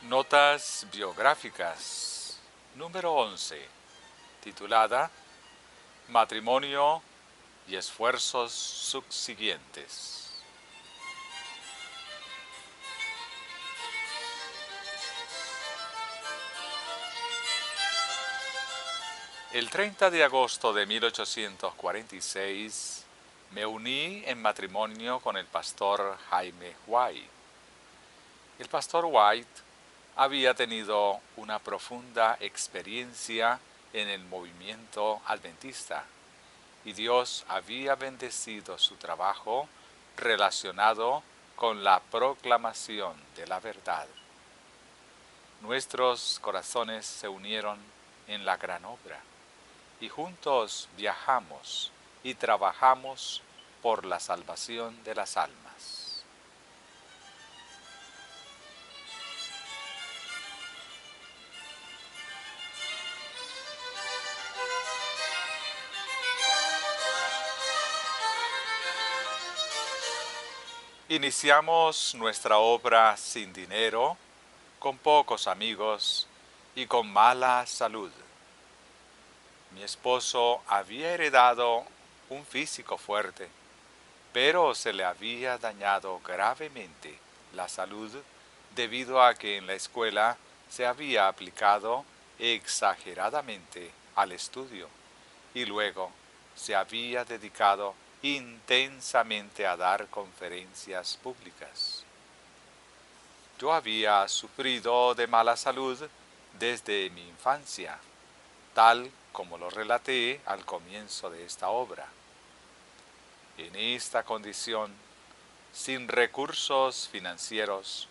Notas biográficas número 11, titulada Matrimonio y esfuerzos subsiguientes. El 30 de agosto de 1846 me uní en matrimonio con el pastor Jaime White. El pastor White había tenido una profunda experiencia en el movimiento adventista y Dios había bendecido su trabajo relacionado con la proclamación de la verdad. Nuestros corazones se unieron en la gran obra y juntos viajamos y trabajamos por la salvación de las almas. Iniciamos nuestra obra sin dinero, con pocos amigos y con mala salud. Mi esposo había heredado un físico fuerte, pero se le había dañado gravemente la salud debido a que en la escuela se había aplicado exageradamente al estudio y luego se había dedicado intensamente a dar conferencias públicas. Yo había sufrido de mala salud desde mi infancia, tal como lo relaté al comienzo de esta obra. En esta condición, sin recursos financieros,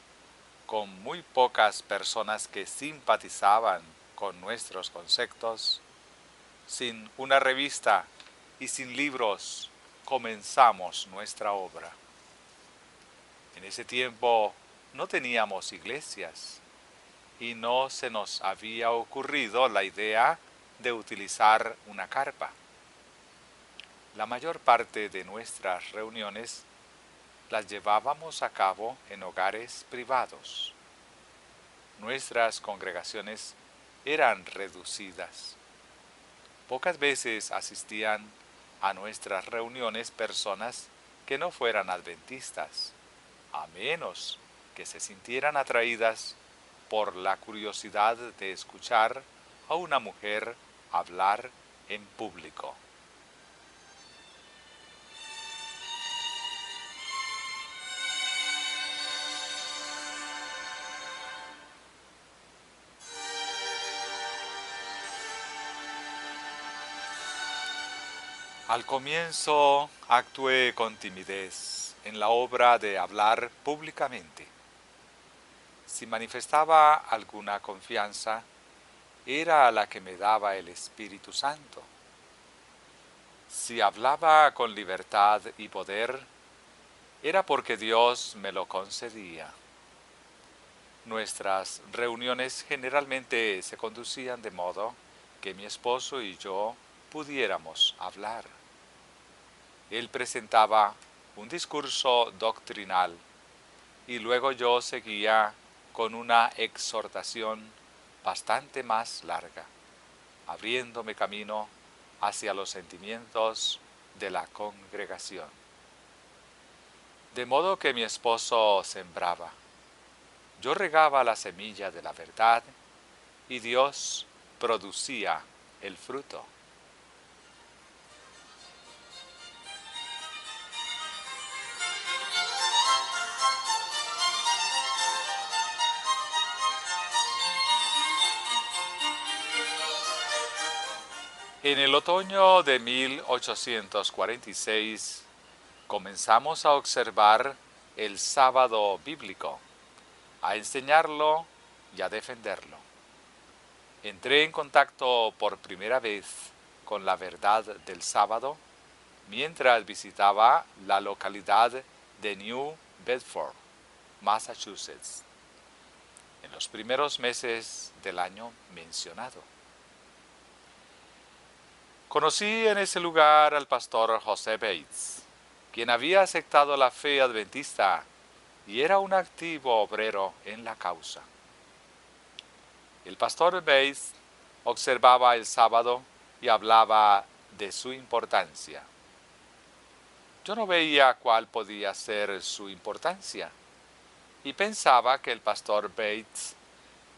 con muy pocas personas que simpatizaban con nuestros conceptos, sin una revista y sin libros, comenzamos nuestra obra. En ese tiempo no teníamos iglesias y no se nos había ocurrido la idea de utilizar una carpa. La mayor parte de nuestras reuniones las llevábamos a cabo en hogares privados. Nuestras congregaciones eran reducidas. Pocas veces asistían a nuestras reuniones personas que no fueran adventistas, a menos que se sintieran atraídas por la curiosidad de escuchar a una mujer hablar en público. Al comienzo actué con timidez en la obra de hablar públicamente. Si manifestaba alguna confianza, era la que me daba el Espíritu Santo. Si hablaba con libertad y poder, era porque Dios me lo concedía. Nuestras reuniones generalmente se conducían de modo que mi esposo y yo pudiéramos hablar. Él presentaba un discurso doctrinal y luego yo seguía con una exhortación bastante más larga, abriéndome camino hacia los sentimientos de la congregación. De modo que mi esposo sembraba, yo regaba la semilla de la verdad y Dios producía el fruto. En el otoño de 1846 comenzamos a observar el sábado bíblico, a enseñarlo y a defenderlo. Entré en contacto por primera vez con la verdad del sábado mientras visitaba la localidad de New Bedford, Massachusetts, en los primeros meses del año mencionado. Conocí en ese lugar al pastor José Bates, quien había aceptado la fe adventista y era un activo obrero en la causa. El pastor Bates observaba el sábado y hablaba de su importancia. Yo no veía cuál podía ser su importancia y pensaba que el pastor Bates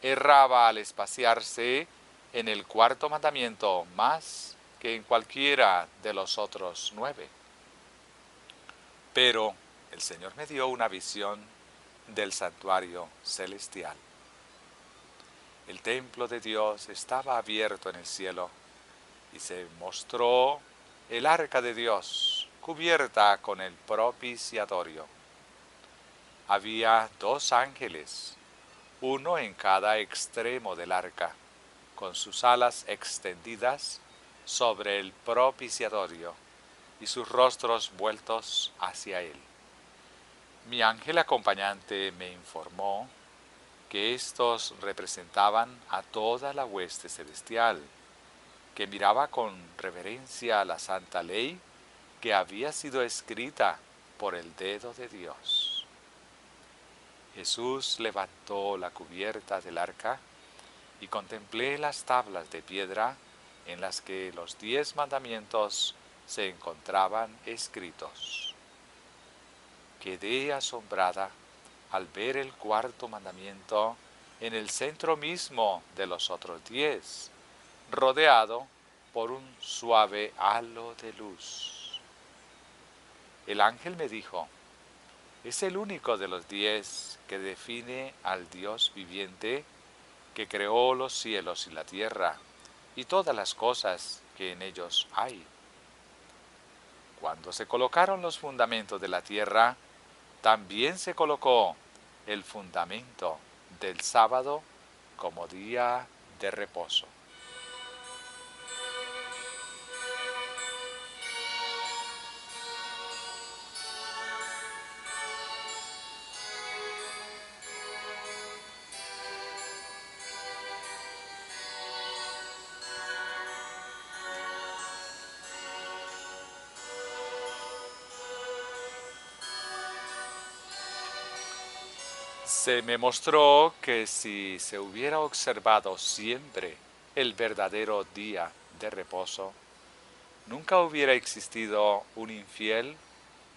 erraba al espaciarse en el cuarto mandamiento más que en cualquiera de los otros 9. Pero el Señor me dio una visión del santuario celestial. El templo de Dios estaba abierto en el cielo y se mostró el arca de Dios cubierta con el propiciatorio. Había 2 ángeles, uno en cada extremo del arca, con sus alas extendidas sobre el propiciatorio y sus rostros vueltos hacia él. Mi ángel acompañante me informó que estos representaban a toda la hueste celestial, que miraba con reverencia a la santa ley que había sido escrita por el dedo de Dios. Jesús levantó la cubierta del arca y contemplé las tablas de piedra en las que los 10 mandamientos se encontraban escritos. Quedé asombrada al ver el cuarto mandamiento en el centro mismo de los otros 10, rodeado por un suave halo de luz. El ángel me dijo: es el único de los 10 que define al Dios viviente que creó los cielos y la tierra y todas las cosas que en ellos hay. Cuando se colocaron los fundamentos de la tierra, también se colocó el fundamento del sábado como día de reposo. Se me mostró que si se hubiera observado siempre el verdadero día de reposo, nunca hubiera existido un infiel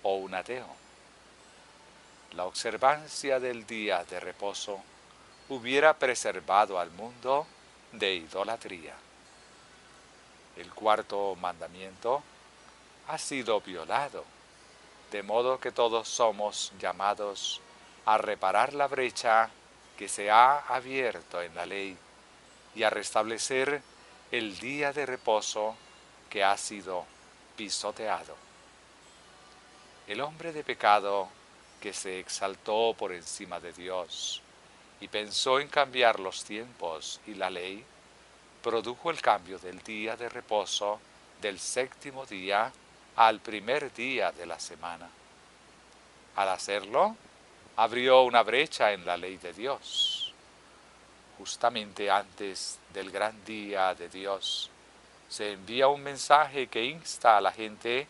o un ateo. La observancia del día de reposo hubiera preservado al mundo de idolatría. El cuarto mandamiento ha sido violado, de modo que todos somos llamados a reparar la brecha que se ha abierto en la ley y a restablecer el día de reposo que ha sido pisoteado. El hombre de pecado que se exaltó por encima de Dios y pensó en cambiar los tiempos y la ley, produjo el cambio del día de reposo del 7º día al primer día de la semana. Al hacerlo, abrió una brecha en la ley de Dios. Justamente antes del gran día de Dios, se envía un mensaje que insta a la gente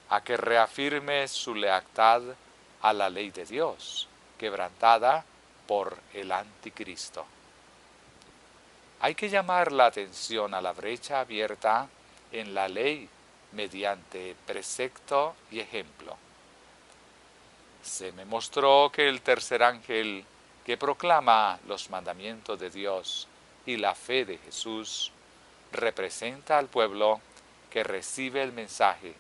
a que reafirme su lealtad a la ley de Dios, quebrantada por el anticristo. Hay que llamar la atención a la brecha abierta en la ley mediante precepto y ejemplo. Se me mostró que el tercer ángel que proclama los mandamientos de Dios y la fe de Jesús representa al pueblo que recibe el mensaje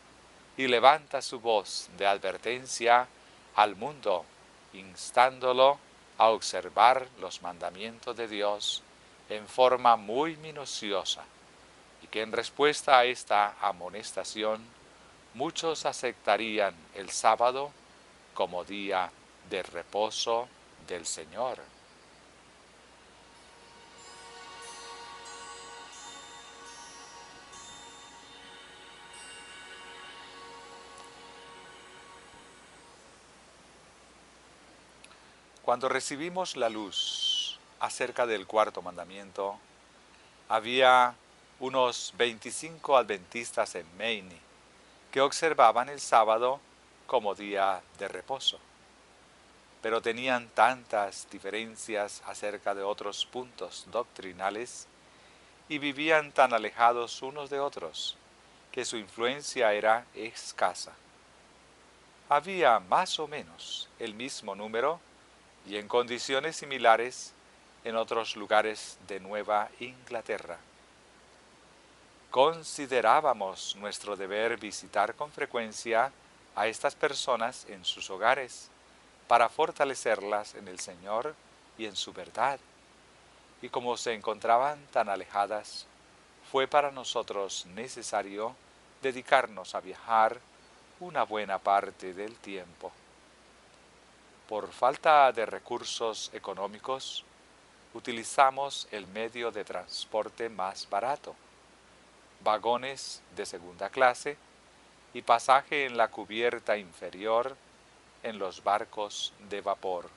y levanta su voz de advertencia al mundo, instándolo a observar los mandamientos de Dios en forma muy minuciosa, y que en respuesta a esta amonestación muchos aceptarían el sábado como día de reposo del Señor. Cuando recibimos la luz acerca del cuarto mandamiento, había unos 25 adventistas en Maine que observaban el sábado como día de reposo. pero tenían tantas diferencias acerca de otros puntos doctrinales y vivían tan alejados unos de otros, que su influencia era escasa. Había más o menos el mismo número y en condiciones similares en otros lugares de Nueva Inglaterra. Considerábamos nuestro deber visitar con frecuencia a estas personas en sus hogares para fortalecerlas en el Señor y en su verdad. Y como se encontraban tan alejadas, fue para nosotros necesario dedicarnos a viajar una buena parte del tiempo. Por falta de recursos económicos, utilizamos el medio de transporte más barato, vagones de segunda clase y pasaje en la cubierta inferior en los barcos de vapor.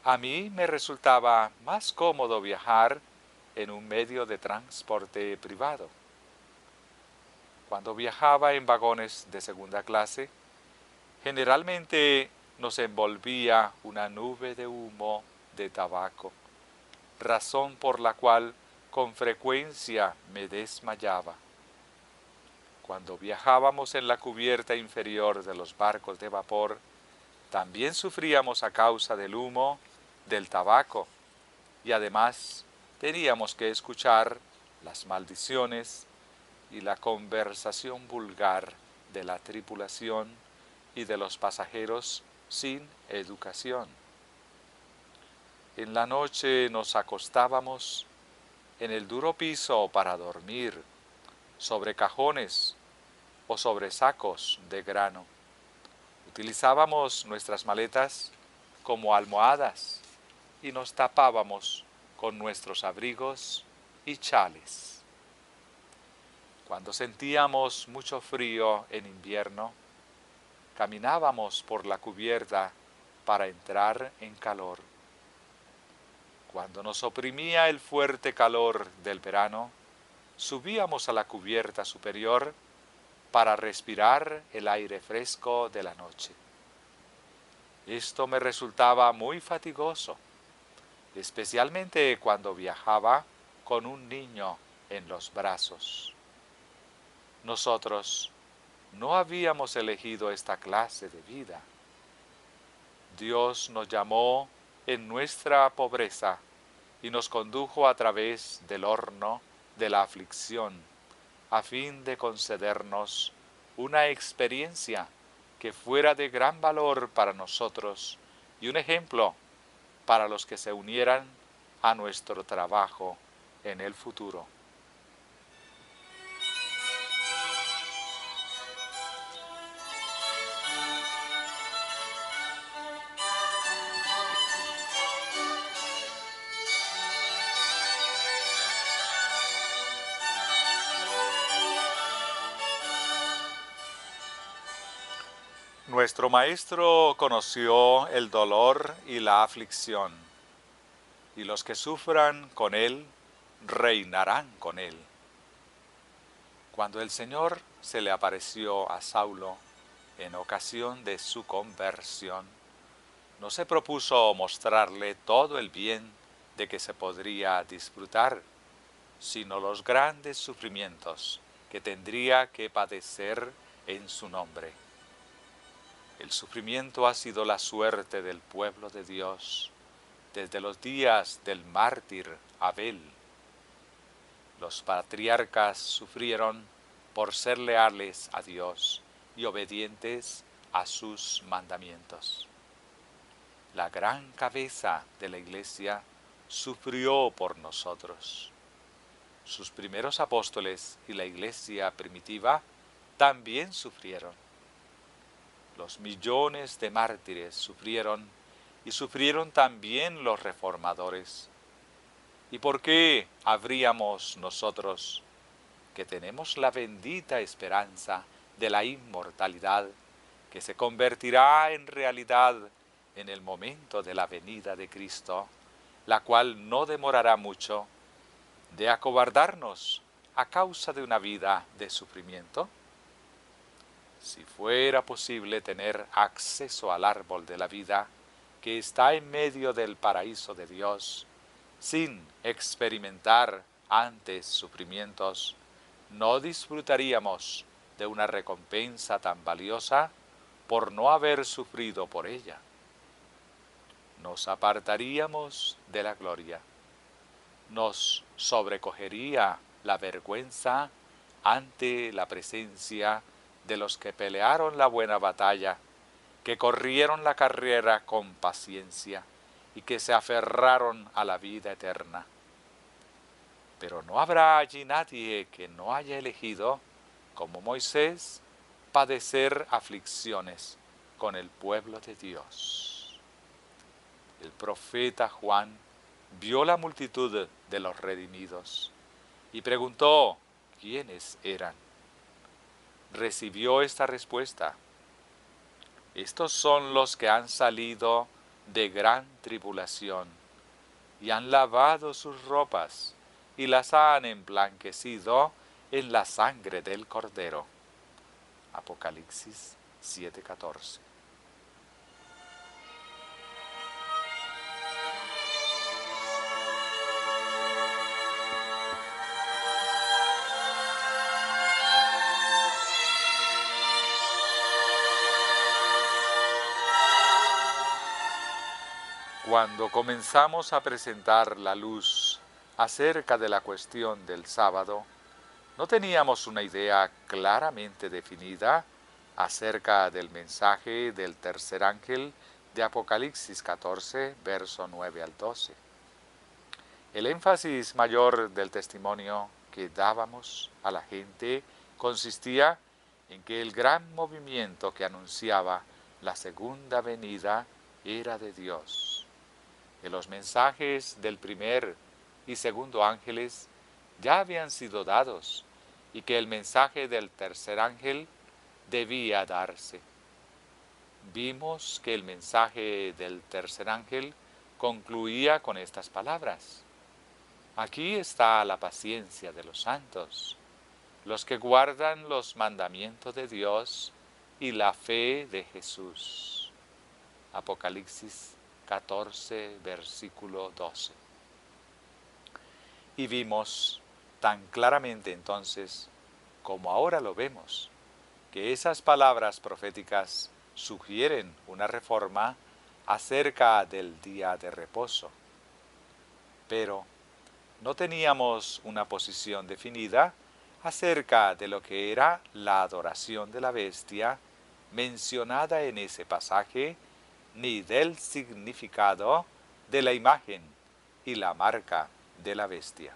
A mí me resultaba más cómodo viajar en un medio de transporte privado. Cuando viajaba en vagones de segunda clase, generalmente nos envolvía una nube de humo de tabaco, razón por la cual con frecuencia me desmayaba. Cuando viajábamos en la cubierta inferior de los barcos de vapor, también sufríamos a causa del humo del tabaco y además teníamos que escuchar las maldiciones y la conversación vulgar de la tripulación y de los pasajeros sin educación. En la noche nos acostábamos en el duro piso para dormir, sobre cajones o sobre sacos de grano. Utilizábamos nuestras maletas como almohadas y nos tapábamos con nuestros abrigos y chales. Cuando sentíamos mucho frío en invierno, caminábamos por la cubierta para entrar en calor. Cuando nos oprimía el fuerte calor del verano, subíamos a la cubierta superior para respirar el aire fresco de la noche. Esto me resultaba muy fatigoso, especialmente cuando viajaba con un niño en los brazos. Nosotros no habíamos elegido esta clase de vida. Dios nos llamó en nuestra pobreza y nos condujo a través del horno de la aflicción, a fin de concedernos una experiencia que fuera de gran valor para nosotros y un ejemplo para los que se unieran a nuestro trabajo en el futuro. Nuestro Maestro conoció el dolor y la aflicción, y los que sufran con Él reinarán con Él. Cuando el Señor se le apareció a Saulo en ocasión de su conversión, no se propuso mostrarle todo el bien de que se podría disfrutar, sino los grandes sufrimientos que tendría que padecer en su nombre. El sufrimiento ha sido la suerte del pueblo de Dios desde los días del mártir Abel. Los patriarcas sufrieron por ser leales a Dios y obedientes a sus mandamientos. La gran cabeza de la Iglesia sufrió por nosotros. Sus primeros apóstoles y la Iglesia primitiva también sufrieron. Los millones de mártires sufrieron y sufrieron también los reformadores. ¿Y por qué habríamos nosotros, que tenemos la bendita esperanza de la inmortalidad, que se convertirá en realidad en el momento de la venida de Cristo, la cual no demorará mucho, de acobardarnos a causa de una vida de sufrimiento? Si fuera posible tener acceso al árbol de la vida que está en medio del paraíso de Dios, sin experimentar antes sufrimientos, no disfrutaríamos de una recompensa tan valiosa por no haber sufrido por ella. Nos apartaríamos de la gloria. Nos sobrecogería la vergüenza ante la presencia de los que pelearon la buena batalla, que corrieron la carrera con paciencia y que se aferraron a la vida eterna. Pero no habrá allí nadie que no haya elegido, como Moisés, padecer aflicciones con el pueblo de Dios. El profeta Juan vio la multitud de los redimidos y preguntó quiénes eran. Recibió esta respuesta: estos son los que han salido de gran tribulación y han lavado sus ropas y las han emblanquecido en la sangre del Cordero. Apocalipsis 7:14. Cuando comenzamos a presentar la luz acerca de la cuestión del sábado, no teníamos una idea claramente definida acerca del mensaje del tercer ángel de Apocalipsis 14, verso 9 al 12. El énfasis mayor del testimonio que dábamos a la gente consistía en que el gran movimiento que anunciaba la segunda venida era de Dios. Que los mensajes del primer y segundo ángeles ya habían sido dados y que el mensaje del tercer ángel debía darse. Vimos que el mensaje del tercer ángel concluía con estas palabras: aquí está la paciencia de los santos, los que guardan los mandamientos de Dios y la fe de Jesús. Apocalipsis 14, versículo 12. Y vimos tan claramente entonces, como ahora lo vemos, que esas palabras proféticas sugieren una reforma acerca del día de reposo. Pero no teníamos una posición definida acerca de lo que era la adoración de la bestia mencionada en ese pasaje, ni del significado de la imagen y la marca de la bestia.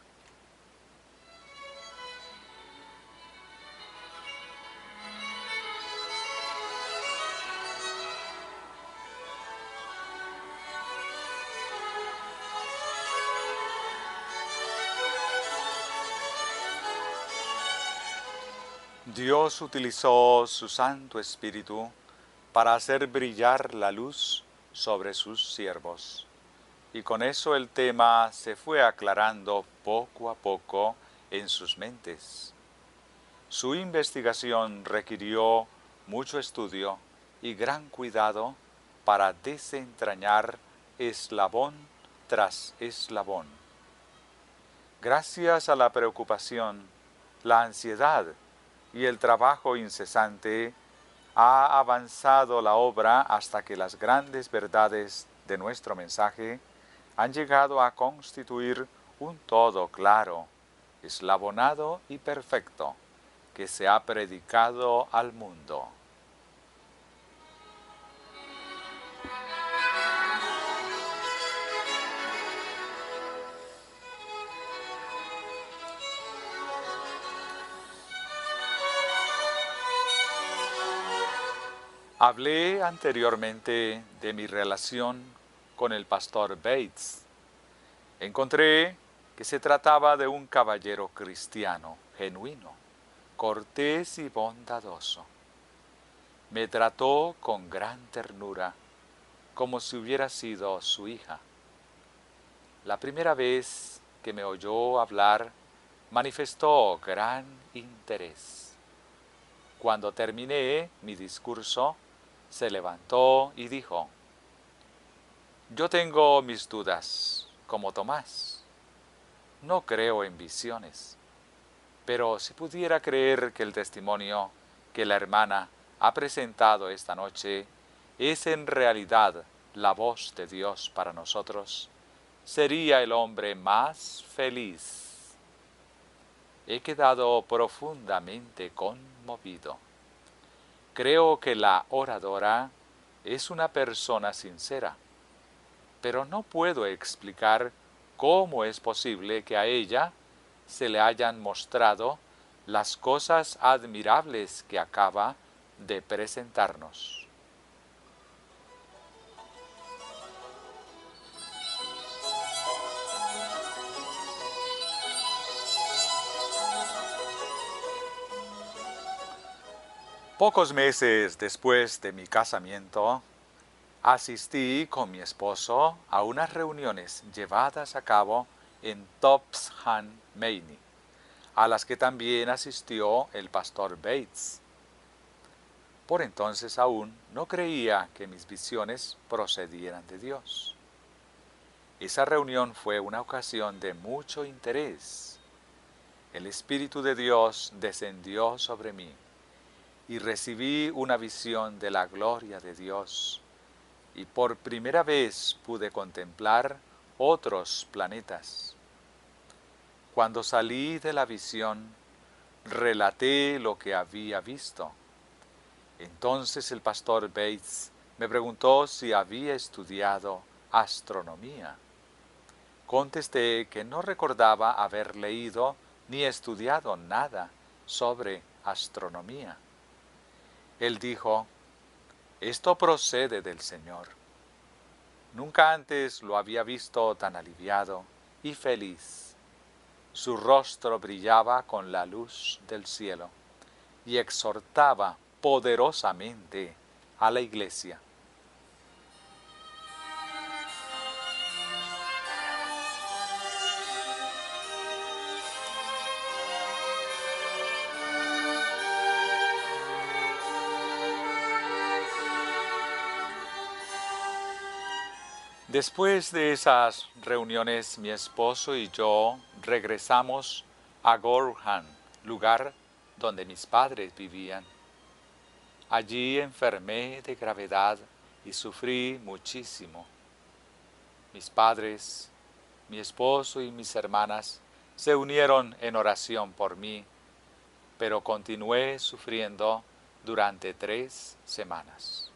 Dios utilizó su Santo Espíritu para hacer brillar la luz sobre sus siervos. Y con eso el tema se fue aclarando poco a poco en sus mentes. Su investigación requirió mucho estudio y gran cuidado para desentrañar eslabón tras eslabón. Gracias a la preocupación, la ansiedad y el trabajo incesante, ha avanzado la obra hasta que las grandes verdades de nuestro mensaje han llegado a constituir un todo claro, eslabonado y perfecto, que se ha predicado al mundo. Hablé anteriormente de mi relación con el pastor Bates. Encontré que se trataba de un caballero cristiano, genuino, cortés y bondadoso. Me trató con gran ternura, como si hubiera sido su hija. La primera vez que me oyó hablar, manifestó gran interés. Cuando terminé mi discurso, se levantó y dijo: «Yo tengo mis dudas, como Tomás. No creo en visiones, pero si pudiera creer que el testimonio que la hermana ha presentado esta noche es en realidad la voz de Dios para nosotros, sería el hombre más feliz». He quedado profundamente conmovido. Creo que la oradora es una persona sincera, pero no puedo explicar cómo es posible que a ella se le hayan mostrado las cosas admirables que acaba de presentarnos. Pocos meses después de mi casamiento, asistí con mi esposo a unas reuniones llevadas a cabo en Topsham, Maine, a las que también asistió el pastor Bates. Por entonces aún no creía que mis visiones procedieran de Dios. Esa reunión fue una ocasión de mucho interés. El Espíritu de Dios descendió sobre mí y recibí una visión de la gloria de Dios, y por primera vez pude contemplar otros planetas. Cuando salí de la visión, relaté lo que había visto. Entonces el pastor Bates me preguntó si había estudiado astronomía. Contesté que no recordaba haber leído ni estudiado nada sobre astronomía. Él dijo: «Esto procede del Señor». Nunca antes lo había visto tan aliviado y feliz. Su rostro brillaba con la luz del cielo y exhortaba poderosamente a la iglesia. Después de esas reuniones, mi esposo y yo regresamos a Gorham, lugar donde mis padres vivían. Allí enfermé de gravedad y sufrí muchísimo. Mis padres, mi esposo y mis hermanas se unieron en oración por mí, pero continué sufriendo durante 3 semanas.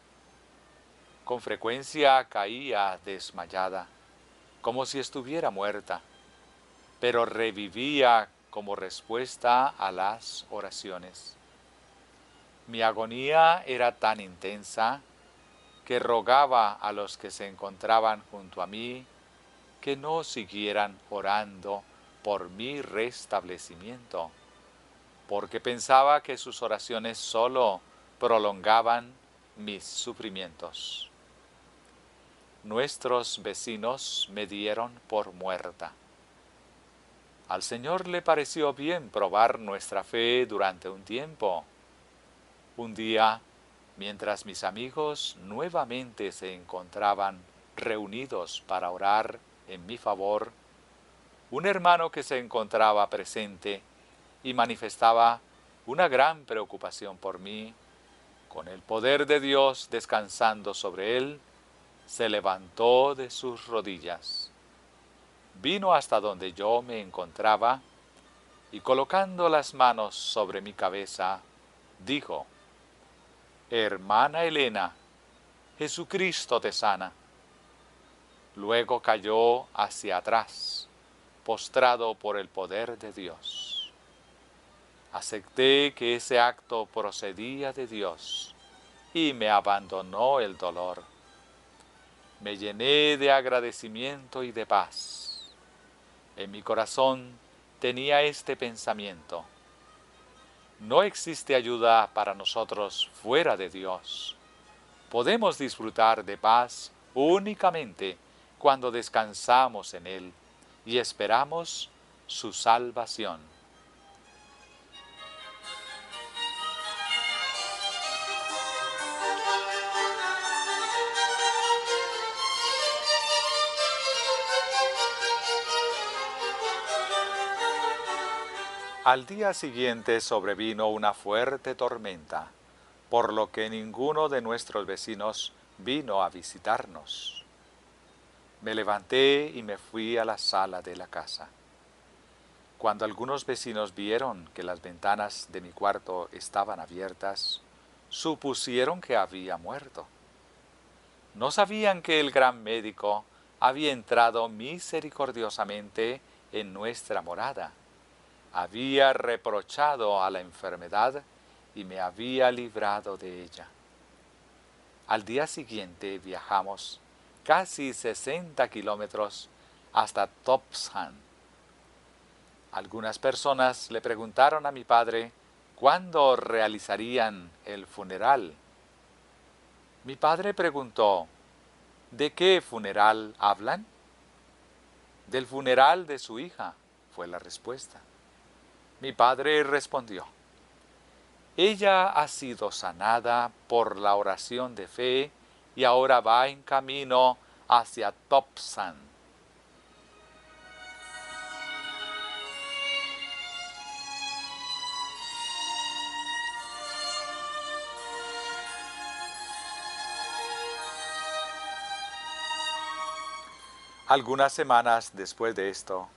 Con frecuencia caía desmayada, como si estuviera muerta, pero revivía como respuesta a las oraciones. Mi agonía era tan intensa que rogaba a los que se encontraban junto a mí que no siguieran orando por mi restablecimiento, porque pensaba que sus oraciones solo prolongaban mis sufrimientos. Nuestros vecinos me dieron por muerta. Al Señor le pareció bien probar nuestra fe durante un tiempo. Un día, mientras mis amigos nuevamente se encontraban reunidos para orar en mi favor, un hermano que se encontraba presente y manifestaba una gran preocupación por mí, con el poder de Dios descansando sobre él, se levantó de sus rodillas, vino hasta donde yo me encontraba y colocando las manos sobre mi cabeza, dijo: «Hermana Elena, Jesucristo te sana». Luego cayó hacia atrás, postrado por el poder de Dios. Acepté que ese acto procedía de Dios y me abandonó el dolor. Me llené de agradecimiento y de paz. En mi corazón tenía este pensamiento: no existe ayuda para nosotros fuera de Dios. Podemos disfrutar de paz únicamente cuando descansamos en Él y esperamos su salvación. Al día siguiente sobrevino una fuerte tormenta, por lo que ninguno de nuestros vecinos vino a visitarnos. Me levanté y me fui a la sala de la casa. Cuando algunos vecinos vieron que las ventanas de mi cuarto estaban abiertas, supusieron que había muerto. No sabían que el gran médico había entrado misericordiosamente en nuestra morada. Había reprochado a la enfermedad y me había librado de ella. Al día siguiente viajamos casi 60 kilómetros hasta Topsham. Algunas personas le preguntaron a mi padre cuándo realizarían el funeral. Mi padre preguntó, ¿de qué funeral hablan? Del funeral de su hija, fue la respuesta. Mi padre respondió, ella ha sido sanada por la oración de fe y ahora va en camino hacia Topsham. Algunas semanas después de esto,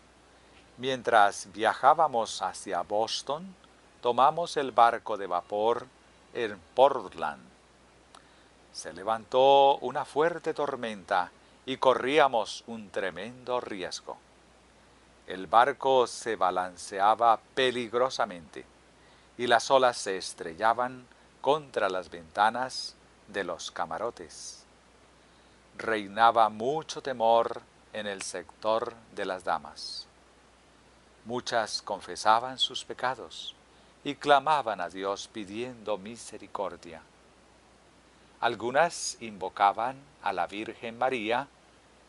mientras viajábamos hacia Boston, tomamos el barco de vapor en Portland. Se levantó una fuerte tormenta y corríamos un tremendo riesgo. El barco se balanceaba peligrosamente y las olas se estrellaban contra las ventanas de los camarotes. Reinaba mucho temor en el sector de las damas. Muchas confesaban sus pecados y clamaban a Dios pidiendo misericordia. Algunas invocaban a la Virgen María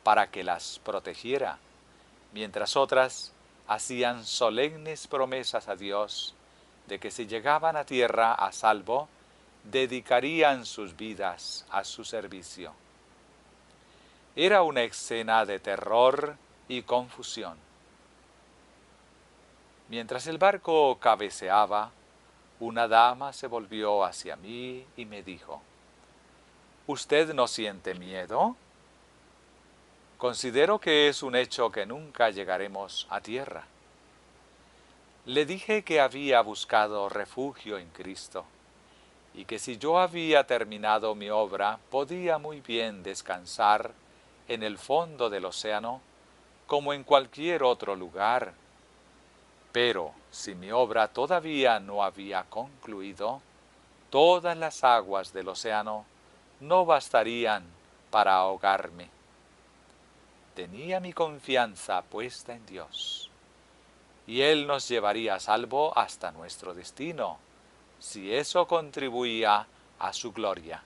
para que las protegiera, mientras otras hacían solemnes promesas a Dios de que si llegaban a tierra a salvo, dedicarían sus vidas a su servicio. Era una escena de terror y confusión. Mientras el barco cabeceaba, una dama se volvió hacia mí y me dijo, ¿usted no siente miedo? Considero que es un hecho que nunca llegaremos a tierra. Le dije que había buscado refugio en Cristo y que si yo había terminado mi obra podía muy bien descansar en el fondo del océano como en cualquier otro lugar. Pero si mi obra todavía no había concluido, todas las aguas del océano no bastarían para ahogarme. Tenía mi confianza puesta en Dios, y Él nos llevaría a salvo hasta nuestro destino, si eso contribuía a su gloria.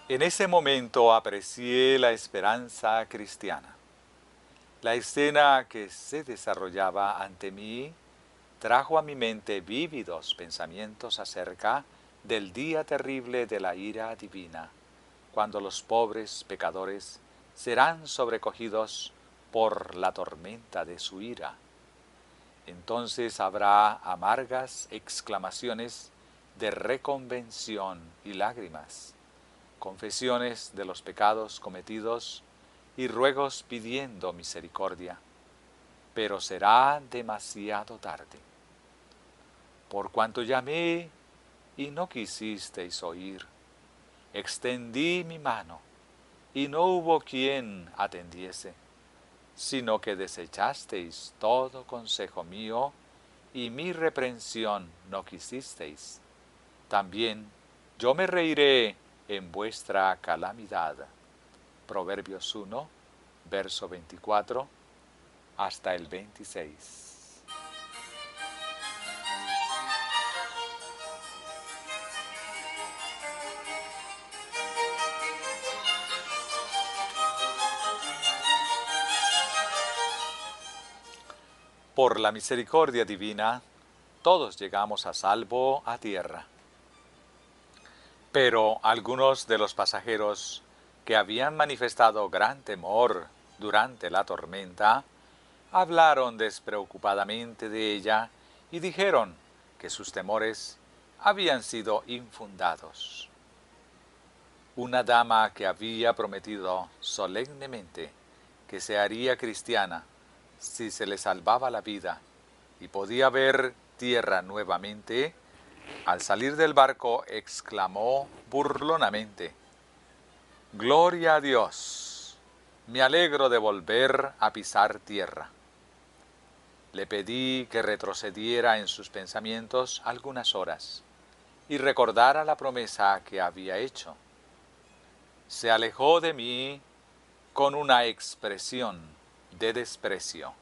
En ese momento aprecié la esperanza cristiana. La escena que se desarrollaba ante mí trajo a mi mente vívidos pensamientos acerca del día terrible de la ira divina, cuando los pobres pecadores serán sobrecogidos por la tormenta de su ira. Entonces habrá amargas exclamaciones de reconvención y lágrimas, confesiones de los pecados cometidos y ruegos pidiendo misericordia. Pero será demasiado tarde. Por cuanto llamé y no quisisteis oír, extendí mi mano y no hubo quien atendiese, sino que desechasteis todo consejo mío y mi reprensión no quisisteis. También yo me reiré en vuestra calamidad. Proverbios 1, verso 24 hasta el 26. Por la misericordia divina, todos llegamos a salvo a tierra. Pero algunos de los pasajeros que habían manifestado gran temor durante la tormenta, hablaron despreocupadamente de ella y dijeron que sus temores habían sido infundados. Una dama que había prometido solemnemente que se haría cristiana si se le salvaba la vida y podía ver tierra nuevamente, al salir del barco exclamó burlonamente: «Gloria a Dios, me alegro de volver a pisar tierra». Le pedí que retrocediera en sus pensamientos algunas horas y recordara la promesa que había hecho. Se alejó de mí con una expresión de desprecio.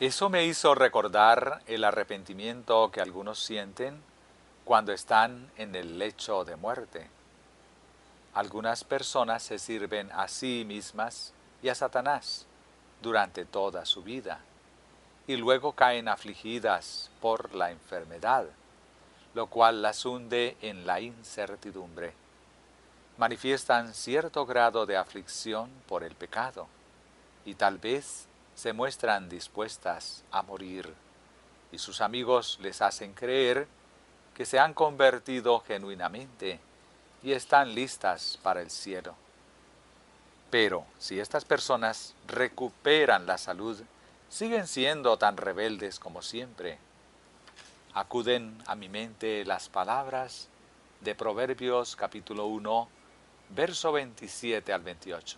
Eso me hizo recordar el arrepentimiento que algunos sienten cuando están en el lecho de muerte. Algunas personas se sirven a sí mismas y a Satanás durante toda su vida, y luego caen afligidas por la enfermedad, lo cual las hunde en la incertidumbre. Manifiestan cierto grado de aflicción por el pecado, y tal vez se muestran dispuestas a morir, y sus amigos les hacen creer que se han convertido genuinamente y están listas para el cielo. Pero si estas personas recuperan la salud, siguen siendo tan rebeldes como siempre. Acuden a mi mente las palabras de Proverbios capítulo 1, verso 27 al 28.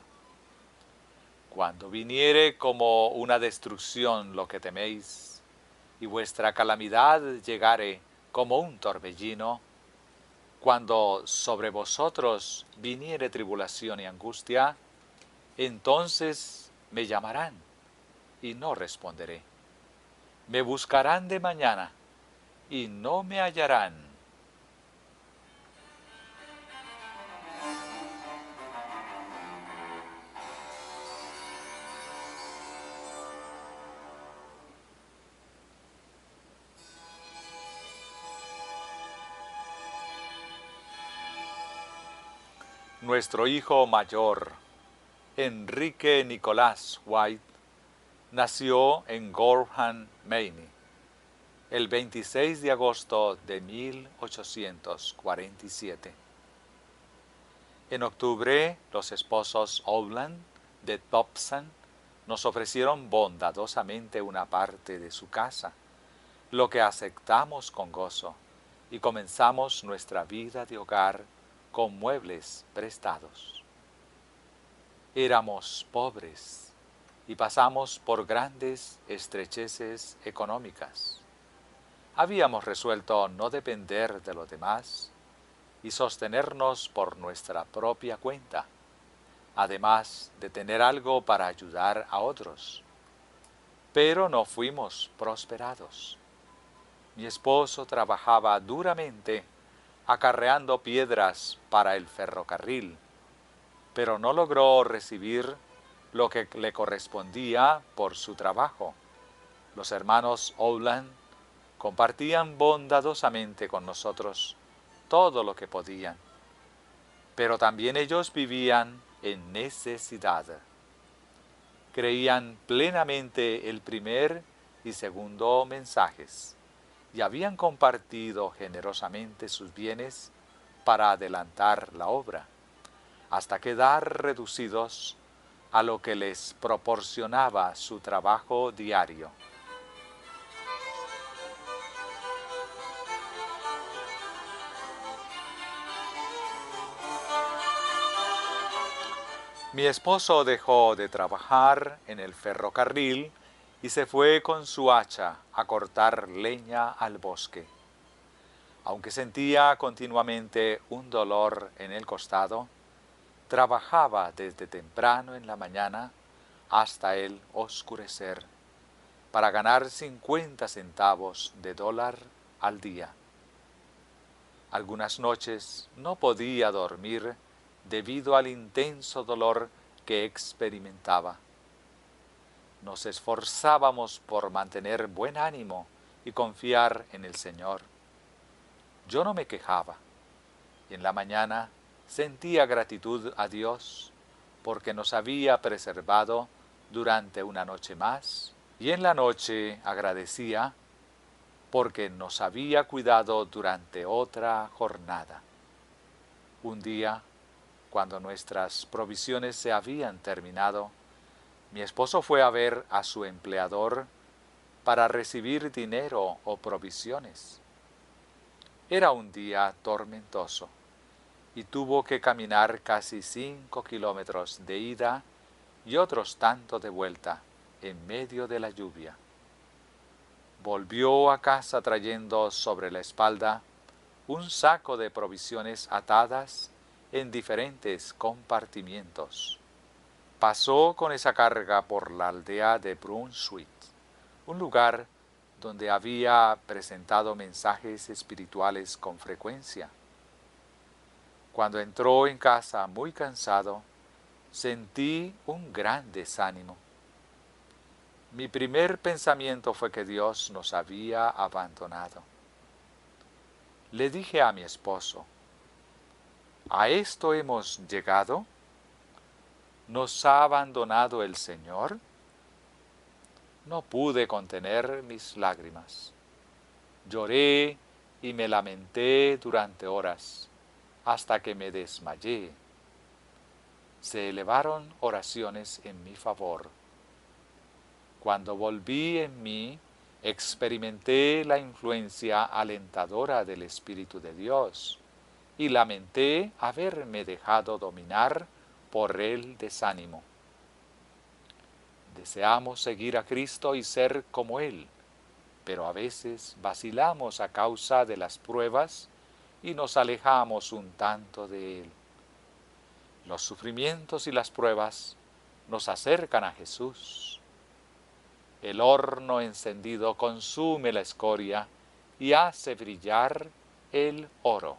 Cuando viniere como una destrucción lo que teméis, y vuestra calamidad llegare como un torbellino, cuando sobre vosotros viniere tribulación y angustia, entonces me llamarán y no responderé. Me buscarán de mañana y no me hallarán. Nuestro hijo mayor, Enrique Nicolás White, nació en Gorham, Maine, el 26 de agosto de 1847. En octubre, los esposos Owland de Thompson nos ofrecieron bondadosamente una parte de su casa, lo que aceptamos con gozo, y comenzamos nuestra vida de hogar con muebles prestados. Éramos pobres y pasamos por grandes estrecheces económicas. Habíamos resuelto no depender de los demás y sostenernos por nuestra propia cuenta, además de tener algo para ayudar a otros. Pero no fuimos prosperados. Mi esposo trabajaba duramente acarreando piedras para el ferrocarril, pero no logró recibir lo que le correspondía por su trabajo. Los hermanos Owland compartían bondadosamente con nosotros todo lo que podían, pero también ellos vivían en necesidad. Creían plenamente el primer y segundo mensajes y habían compartido generosamente sus bienes para adelantar la obra, hasta quedar reducidos a lo que les proporcionaba su trabajo diario. Mi esposo dejó de trabajar en el ferrocarril y se fue con su hacha a cortar leña al bosque. Aunque sentía continuamente un dolor en el costado, trabajaba desde temprano en la mañana hasta el oscurecer para ganar 50 centavos de dólar al día. Algunas noches no podía dormir debido al intenso dolor que experimentaba. Nos esforzábamos por mantener buen ánimo y confiar en el Señor. Yo no me quejaba, y en la mañana sentía gratitud a Dios porque nos había preservado durante una noche más, y en la noche agradecía porque nos había cuidado durante otra jornada. Un día, cuando nuestras provisiones se habían terminado, mi esposo fue a ver a su empleador para recibir dinero o provisiones. Era un día tormentoso y tuvo que caminar casi 5 kilómetros de ida y otros tanto de vuelta en medio de la lluvia. Volvió a casa trayendo sobre la espalda un saco de provisiones atadas en diferentes compartimientos. Pasó con esa carga por la aldea de Brunswick, un lugar donde había presentado mensajes espirituales con frecuencia. Cuando entró en casa muy cansado, sentí un gran desánimo. Mi primer pensamiento fue que Dios nos había abandonado. Le dije a mi esposo, ¿a esto hemos llegado? ¿Nos ha abandonado el Señor? No pude contener mis lágrimas. Lloré y me lamenté durante horas, hasta que me desmayé. Se elevaron oraciones en mi favor. Cuando volví en mí, experimenté la influencia alentadora del Espíritu de Dios y lamenté haberme dejado dominar por el desánimo. Deseamos seguir a Cristo y ser como Él, pero a veces vacilamos a causa de las pruebas y nos alejamos un tanto de Él. Los sufrimientos y las pruebas nos acercan a Jesús. El horno encendido consume la escoria y hace brillar el oro.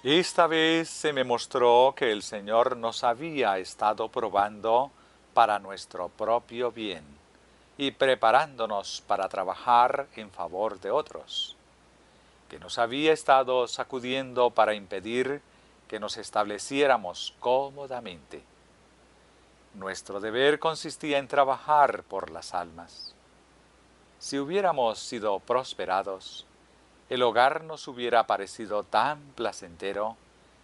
Esta vez se me mostró que el Señor nos había estado probando para nuestro propio bien y preparándonos para trabajar en favor de otros, que nos había estado sacudiendo para impedir que nos estableciéramos cómodamente. Nuestro deber consistía en trabajar por las almas. Si hubiéramos sido prosperados, el hogar nos hubiera parecido tan placentero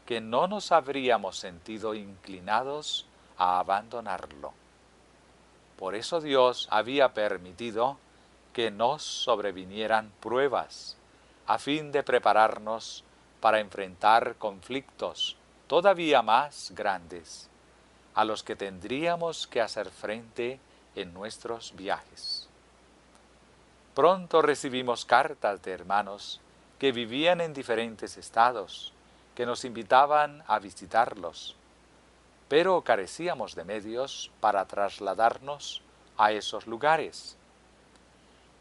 que no nos habríamos sentido inclinados a abandonarlo. Por eso Dios había permitido que nos sobrevinieran pruebas, a fin de prepararnos para enfrentar conflictos todavía más grandes, a los que tendríamos que hacer frente en nuestros viajes. Pronto recibimos cartas de hermanos que vivían en diferentes estados, que nos invitaban a visitarlos, pero carecíamos de medios para trasladarnos a esos lugares.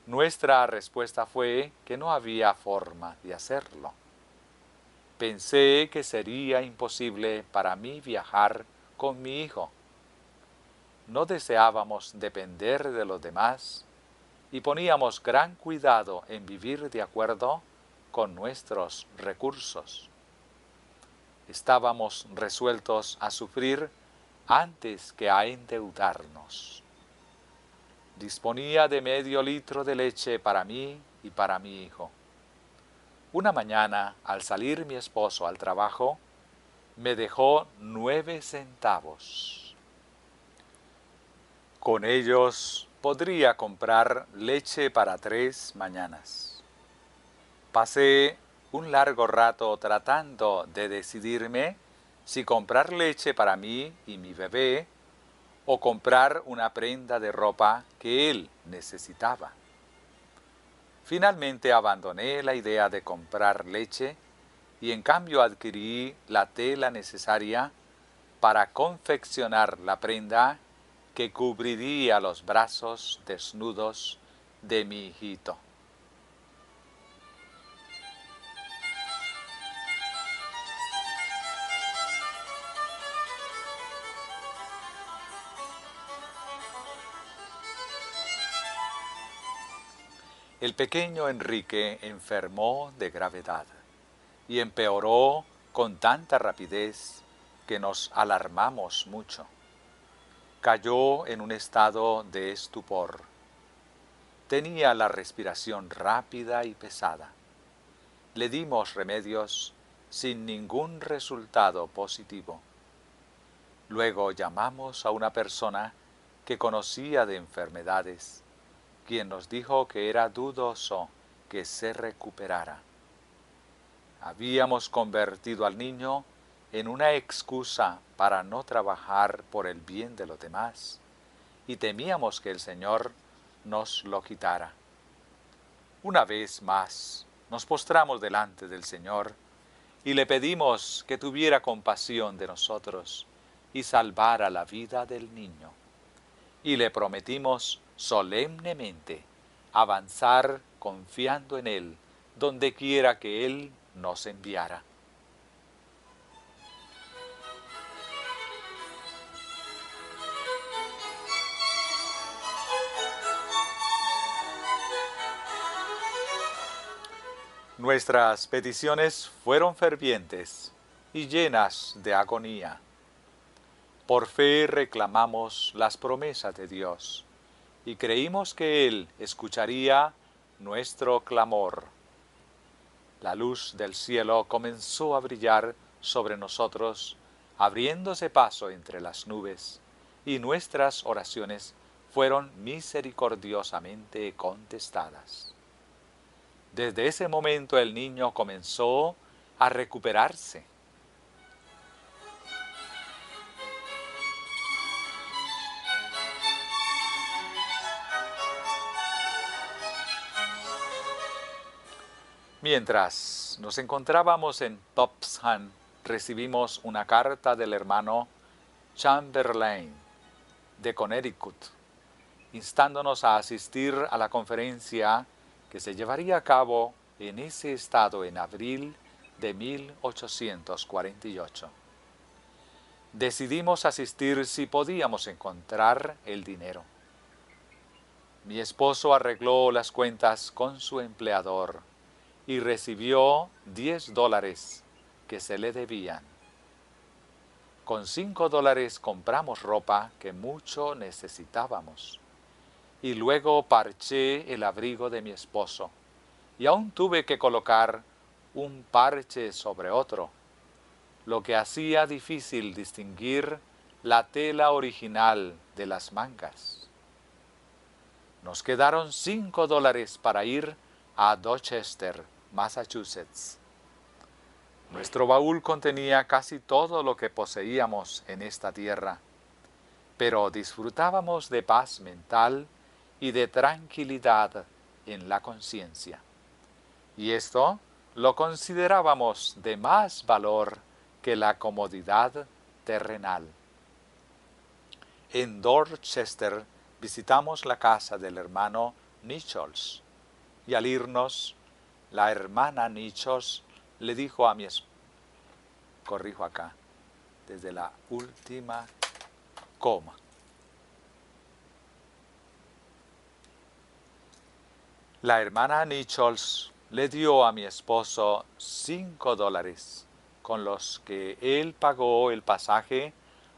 Nuestra respuesta fue que no había forma de hacerlo. Pensé que sería imposible para mí viajar con mi hijo. No deseábamos depender de los demás y poníamos gran cuidado en vivir de acuerdo con nuestros recursos. Estábamos resueltos a sufrir antes que a endeudarnos. Disponía de medio litro de leche para mí y para mi hijo. Una mañana, al salir mi esposo al trabajo, me dejó 9 centavos. Con ellos podría comprar leche para 3 mañanas. Pasé un largo rato tratando de decidirme si comprar leche para mí y mi bebé o comprar una prenda de ropa que él necesitaba. Finalmente abandoné la idea de comprar leche y en cambio adquirí la tela necesaria para confeccionar la prenda que cubriría los brazos desnudos de mi hijito. El pequeño Enrique enfermó de gravedad y empeoró con tanta rapidez que nos alarmamos mucho. Cayó en un estado de estupor. Tenía la respiración rápida y pesada. Le dimos remedios sin ningún resultado positivo. Luego llamamos a una persona que conocía de enfermedades, quien nos dijo que era dudoso que se recuperara. Habíamos convertido al niño en una excusa para no trabajar por el bien de los demás, y temíamos que el Señor nos lo quitara. Una vez más, nos postramos delante del Señor y le pedimos que tuviera compasión de nosotros y salvara la vida del niño. Y le prometimos solemnemente avanzar confiando en Él, donde quiera que Él nos enviara. Nuestras peticiones fueron fervientes y llenas de agonía. Por fe reclamamos las promesas de Dios y creímos que Él escucharía nuestro clamor. La luz del cielo comenzó a brillar sobre nosotros, abriéndose paso entre las nubes, y nuestras oraciones fueron misericordiosamente contestadas. Desde ese momento el niño comenzó a recuperarse. Mientras nos encontrábamos en Topsham, recibimos una carta del hermano Chamberlain de Connecticut, instándonos a asistir a la conferencia que se llevaría a cabo en ese estado en abril de 1848. Decidimos asistir si podíamos encontrar el dinero. Mi esposo arregló las cuentas con su empleador y recibió $10 que se le debían. Con $5 compramos ropa que mucho necesitábamos. Y luego parché el abrigo de mi esposo, y aún tuve que colocar un parche sobre otro, lo que hacía difícil distinguir la tela original de las mangas. Nos quedaron $5 para ir a Dorchester, Massachusetts. Nuestro baúl contenía casi todo lo que poseíamos en esta tierra, pero disfrutábamos de paz mental y de tranquilidad en la conciencia. Y esto lo considerábamos de más valor que la comodidad terrenal. En Dorchester visitamos la casa del hermano Nichols, y al irnos, la hermana Nichols le dijo a mi esposo, corrijo acá, desde la última coma. La hermana Nichols le dio a mi esposo $5 con los que él pagó el pasaje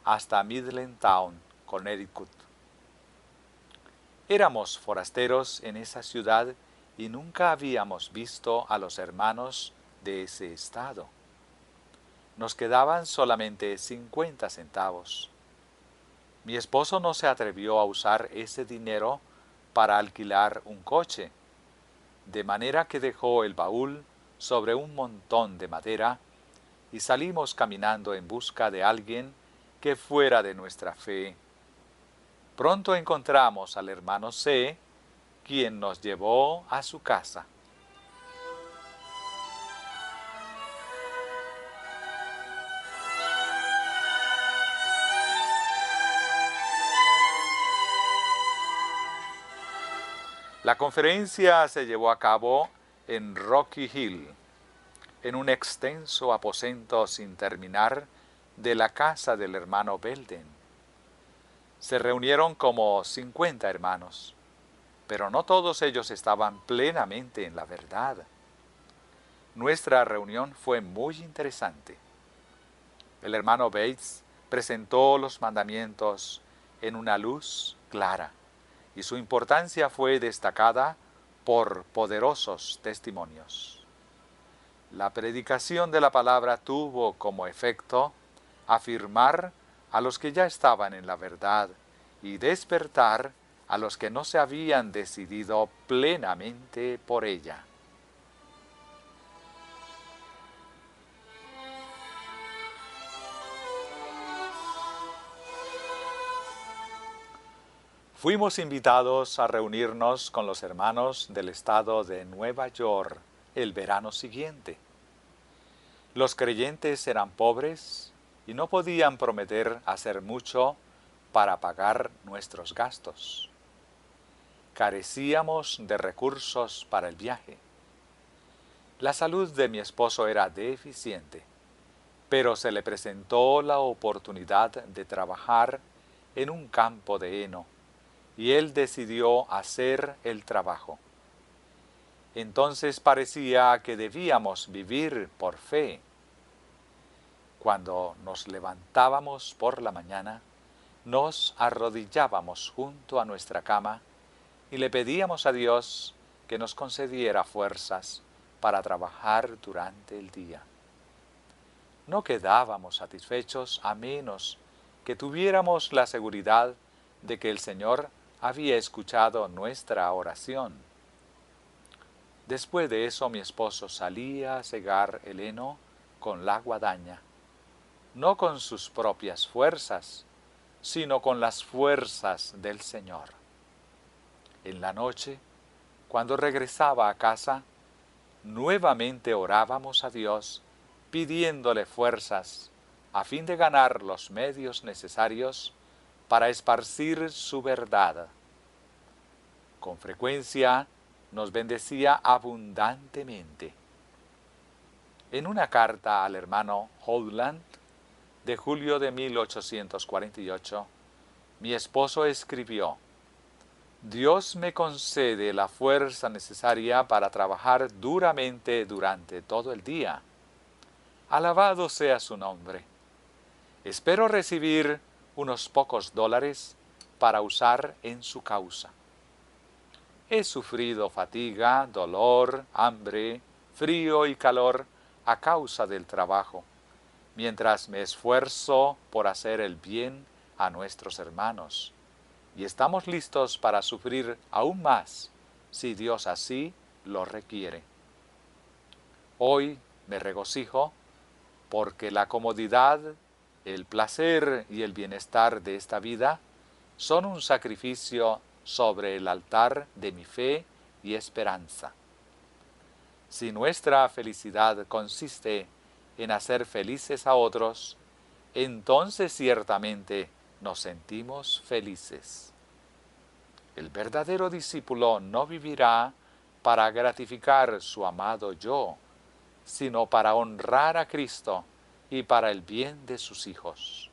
hasta Middletown, Connecticut. Éramos forasteros en esa ciudad y nunca habíamos visto a los hermanos de ese estado. Nos quedaban solamente 50 centavos. Mi esposo no se atrevió a usar ese dinero para alquilar un coche, de manera que dejó el baúl sobre un montón de madera y salimos caminando en busca de alguien que fuera de nuestra fe. Pronto encontramos al hermano C., quien nos llevó a su casa. La conferencia se llevó a cabo en Rocky Hill, en un extenso aposento sin terminar de la casa del hermano Belden. Se reunieron como 50 hermanos, pero no todos ellos estaban plenamente en la verdad. Nuestra reunión fue muy interesante. El hermano Bates presentó los mandamientos en una luz clara y su importancia fue destacada por poderosos testimonios. La predicación de la palabra tuvo como efecto afirmar a los que ya estaban en la verdad y despertar a los que no se habían decidido plenamente por ella. Fuimos invitados a reunirnos con los hermanos del estado de Nueva York el verano siguiente. Los creyentes eran pobres y no podían prometer hacer mucho para pagar nuestros gastos. Carecíamos de recursos para el viaje. La salud de mi esposo era deficiente, pero se le presentó la oportunidad de trabajar en un campo de heno y él decidió hacer el trabajo. Entonces parecía que debíamos vivir por fe. Cuando nos levantábamos por la mañana, nos arrodillábamos junto a nuestra cama y le pedíamos a Dios que nos concediera fuerzas para trabajar durante el día. No quedábamos satisfechos a menos que tuviéramos la seguridad de que el Señor había escuchado nuestra oración. Después de eso mi esposo salía a segar el heno con la guadaña, no con sus propias fuerzas, sino con las fuerzas del Señor. En la noche, cuando regresaba a casa, nuevamente orábamos a Dios pidiéndole fuerzas a fin de ganar los medios necesarios para esparcir su verdad. Con frecuencia nos bendecía abundantemente. En una carta al hermano Howland de julio de 1848, mi esposo escribió: Dios me concede la fuerza necesaria para trabajar duramente durante todo el día. Alabado sea su nombre. Espero recibir unos pocos dólares para usar en su causa. He sufrido fatiga, dolor, hambre, frío y calor a causa del trabajo, mientras me esfuerzo por hacer el bien a nuestros hermanos. Y estamos listos para sufrir aún más, si Dios así lo requiere. Hoy me regocijo porque la comodidad, el placer y el bienestar de esta vida son un sacrificio sobre el altar de mi fe y esperanza. Si nuestra felicidad consiste en hacer felices a otros, entonces ciertamente nos sentimos felices. El verdadero discípulo no vivirá para gratificar su amado yo, sino para honrar a Cristo y para el bien de sus hijos.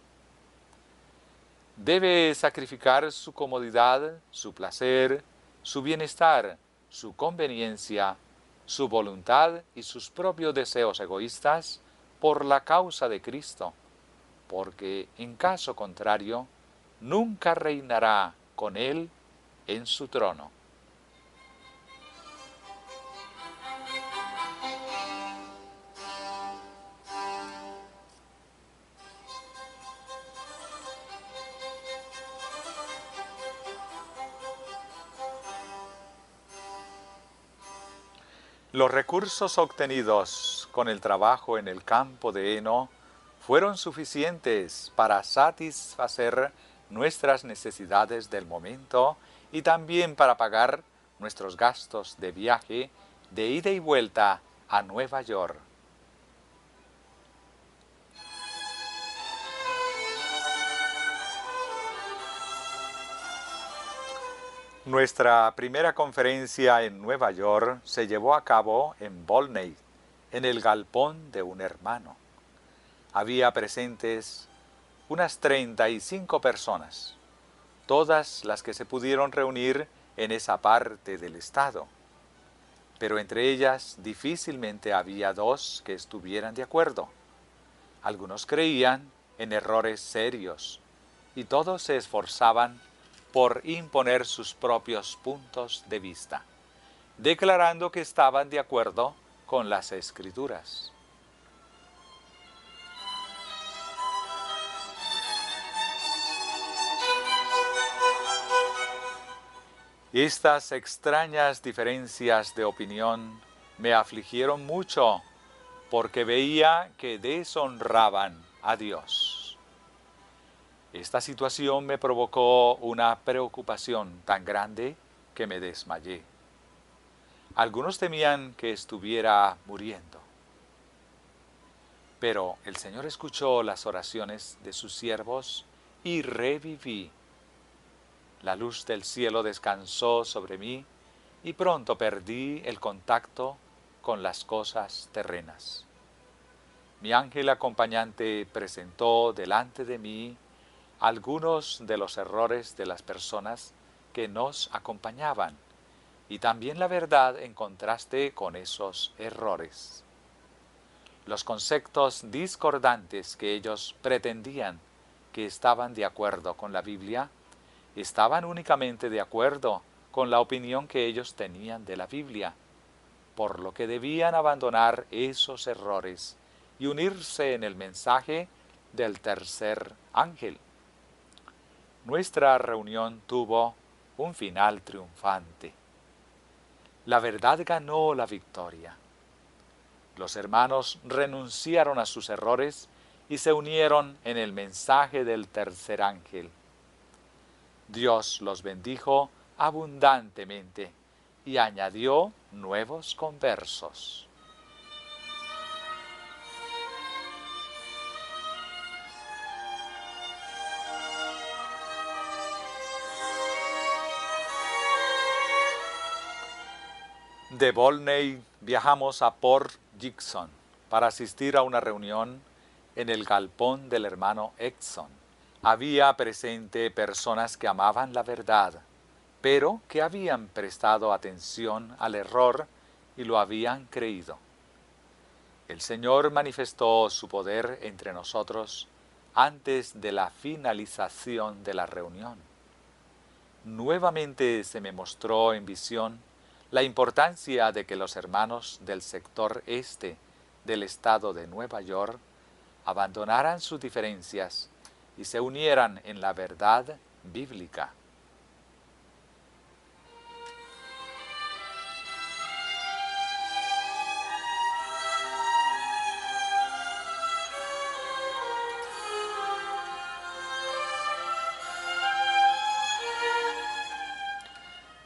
Debe sacrificar su comodidad, su placer, su bienestar, su conveniencia, su voluntad y sus propios deseos egoístas por la causa de Cristo, porque en caso contrario, nunca reinará con Él en su trono. Los recursos obtenidos con el trabajo en el campo de heno fueron suficientes para satisfacer nuestras necesidades del momento y también para pagar nuestros gastos de viaje de ida y vuelta a Nueva York. Nuestra primera conferencia en Nueva York se llevó a cabo en Volney, en el galpón de un hermano. Había presentes unas 35 personas, todas las que se pudieron reunir en esa parte del estado. Pero entre ellas difícilmente había dos que estuvieran de acuerdo. Algunos creían en errores serios y todos se esforzaban por imponer sus propios puntos de vista, declarando que estaban de acuerdo con las Escrituras. Estas extrañas diferencias de opinión me afligieron mucho porque veía que deshonraban a Dios. Esta situación me provocó una preocupación tan grande que me desmayé. Algunos temían que estuviera muriendo. Pero el Señor escuchó las oraciones de sus siervos y reviví. La luz del cielo descansó sobre mí y pronto perdí el contacto con las cosas terrenas. Mi ángel acompañante presentó delante de mí algunos de los errores de las personas que nos acompañaban y también la verdad en contraste con esos errores. Los conceptos discordantes que ellos pretendían que estaban de acuerdo con la Biblia estaban únicamente de acuerdo con la opinión que ellos tenían de la Biblia, por lo que debían abandonar esos errores y unirse en el mensaje del tercer ángel. Nuestra reunión tuvo un final triunfante. La verdad ganó la victoria. Los hermanos renunciaron a sus errores y se unieron en el mensaje del tercer ángel. Dios los bendijo abundantemente y añadió nuevos conversos. De Volney viajamos a Port Gibson para asistir a una reunión en el galpón del hermano Edson. Había presente personas que amaban la verdad, pero que habían prestado atención al error y lo habían creído. El Señor manifestó su poder entre nosotros antes de la finalización de la reunión. Nuevamente se me mostró en visión la importancia de que los hermanos del sector este del estado de Nueva York abandonaran sus diferencias y se unieran en la verdad bíblica.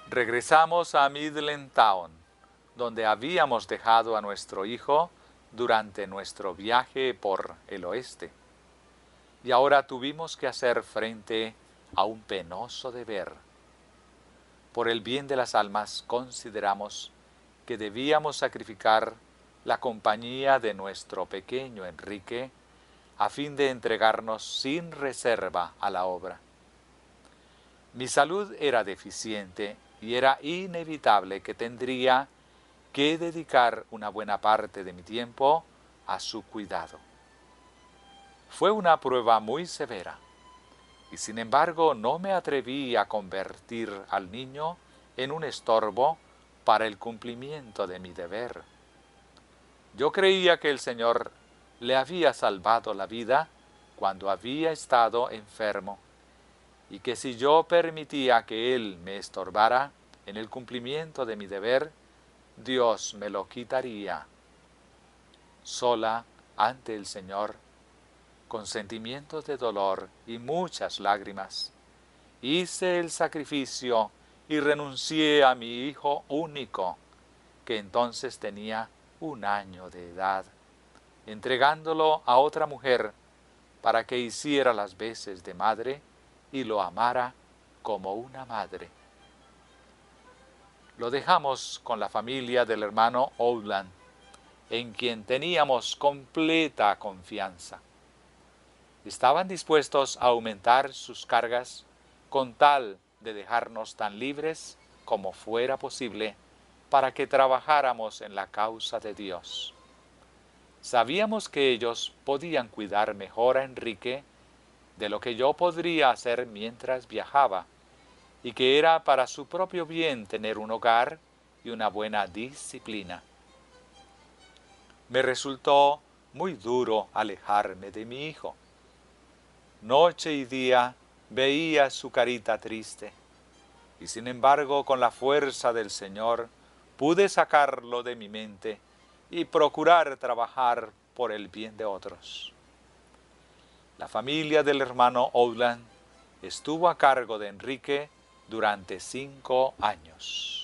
Regresamos a Middletown, donde habíamos dejado a nuestro hijo durante nuestro viaje por el oeste. Y ahora tuvimos que hacer frente a un penoso deber. Por el bien de las almas consideramos que debíamos sacrificar la compañía de nuestro pequeño Enrique a fin de entregarnos sin reserva a la obra. Mi salud era deficiente y era inevitable que tendría que dedicar una buena parte de mi tiempo a su cuidado. Fue una prueba muy severa, y sin embargo no me atreví a convertir al niño en un estorbo para el cumplimiento de mi deber. Yo creía que el Señor le había salvado la vida cuando había estado enfermo, y que si yo permitía que Él me estorbara en el cumplimiento de mi deber, Dios me lo quitaría. Sola ante el Señor, con sentimientos de dolor y muchas lágrimas, hice el sacrificio y renuncié a mi hijo único, que entonces tenía 1 año de edad, entregándolo a otra mujer para que hiciera las veces de madre y lo amara como una madre. Lo dejamos con la familia del hermano Outland, en quien teníamos completa confianza. Estaban dispuestos a aumentar sus cargas con tal de dejarnos tan libres como fuera posible para que trabajáramos en la causa de Dios. Sabíamos que ellos podían cuidar mejor a Enrique de lo que yo podría hacer mientras viajaba, y que era para su propio bien tener un hogar y una buena disciplina. Me resultó muy duro alejarme de mi hijo. Noche y día veía su carita triste, y sin embargo, con la fuerza del Señor, pude sacarlo de mi mente y procurar trabajar por el bien de otros. La familia del hermano Outland estuvo a cargo de Enrique durante 5 años.